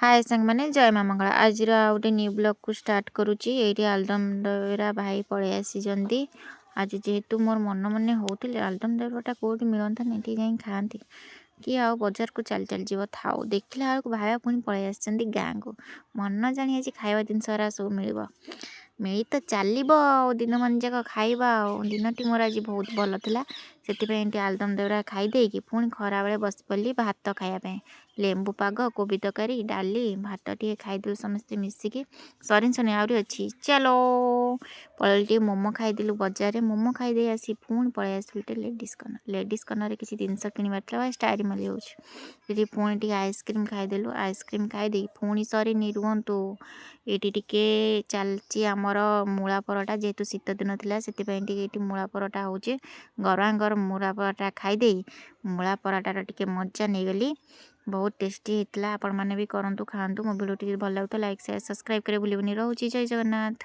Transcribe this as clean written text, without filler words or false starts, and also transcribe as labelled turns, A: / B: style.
A: हाय ସାଙ୍ଗମାନେ ଜୟ ମା ମଙ୍ଗଳା ଆଜିର ଆଉ ଗୋଟେ ନ୍ୟୁ ବ୍ଲଗ୍କୁ ଷ୍ଟାର୍ଟ କରୁଛି। ଏଇଠି ଆଳୁଦମ ଦହିବରା ଭାଇ ପଳେଇ ଆସିଛନ୍ତି। ଆଜି ଯେହେତୁ ମୋର ମନେ ହେଉଥିଲେ ଆଳୁଦମ ଦହିବରାଟା କେଉଁଠି ମିଳନ୍ତାନି ଏଠି ଯାଇ ଖାଆନ୍ତି କି ଆଉ ବଜାରକୁ ଚାଲି ଚାଲିଯିବ ଥାଉ ଦେଖିଲା ବେଳକୁ ଭାଇ ପୁଣି ପଳେଇ ଆସିଛନ୍ତି ଗାଁକୁ। ମନ ଜାଣି ଆଜି ଖାଇବା ଜିନିଷ ଗୁରା ସବୁ ମିଳିବ ମିଳି ତ ଚାଲିବ ଆଉ ଦିନମାନ ଯାକ ଖାଇବା ଆଉ। ଦିନଟି ମୋର ଆଜି ବହୁତ ଭଲ ଥିଲା ସେଥିପାଇଁ ଏଠି ଆଳୁଦମ ଦହିବରା ଖାଇ ଦେଇକି ପୁଣି ଖରାବେଳେ ବସି ପଡ଼ିଲି ଭାତ ଖାଇବା ପାଇଁ। ଲେମ୍ବୁ ପାଗ କୋବି ତରକାରୀ ଡାଲି ଭାତ ଟିକେ ଖାଇଦେଲୁ ସମସ୍ତେ ମିଶିକି। ସରି ଆହୁରି ଅଛି ଚାଲ ପଳେଇଲି ଟିକେ ମୋମୋ ଖାଇଦେଲୁ ବଜାରରେ। ମୋମୋ ଖାଇଦେଇ ଆସି ପୁଣି ପଳେଇ ଆସିଲୁ ଟିକେ ଲେଡ଼ିସ୍ କର୍ଣ୍ଣରରେ କିଛି ଜିନିଷ କିଣିବାର ଥିଲା ଷ୍ଟାଇଲ ମାରି ହେଉଛି ସେଠି। ପୁଣି ଟିକେ ଆଇସ୍କ୍ରିମ୍ ଖାଇଦେଲୁ। ଆଇସ୍କ୍ରିମ୍ ଖାଇଦେଇ ପୁଣି ସରିନି ରୁହନ୍ତୁ ଏଇଠି ଟିକେ ଚାଲିଛି ଆମର ମୂଳା ପରଟା। ଯେହେତୁ ଶୀତ ଦିନ ଥିଲା ସେଥିପାଇଁ ଟିକେ ଏଇଠି ମୂଳା ପରଟା ହେଉଛି। ଗରମ ଗରମ ମୂଳା ପରଟା ଖାଇଦେଇ ମୂଳା ପରଟାର ଟିକେ ମଜା ନେଇଗଲି। ବହୁତ ଟେଷ୍ଟି ହେଇଥିଲା। ଆପଣମାନେ ବି କରନ୍ତୁ ଖାଆନ୍ତୁ। ମୋ ଭିଡ଼ିଓ ଟିକେ ଭଲ ଲାଗୁଥିଲା ଲାଇକ୍ ସେୟାର ସବସ୍କ୍ରାଇବ୍ କରି ଭୁଲିବନି। ରହୁଛି ଜୟ ଜଗନ୍ନାଥ।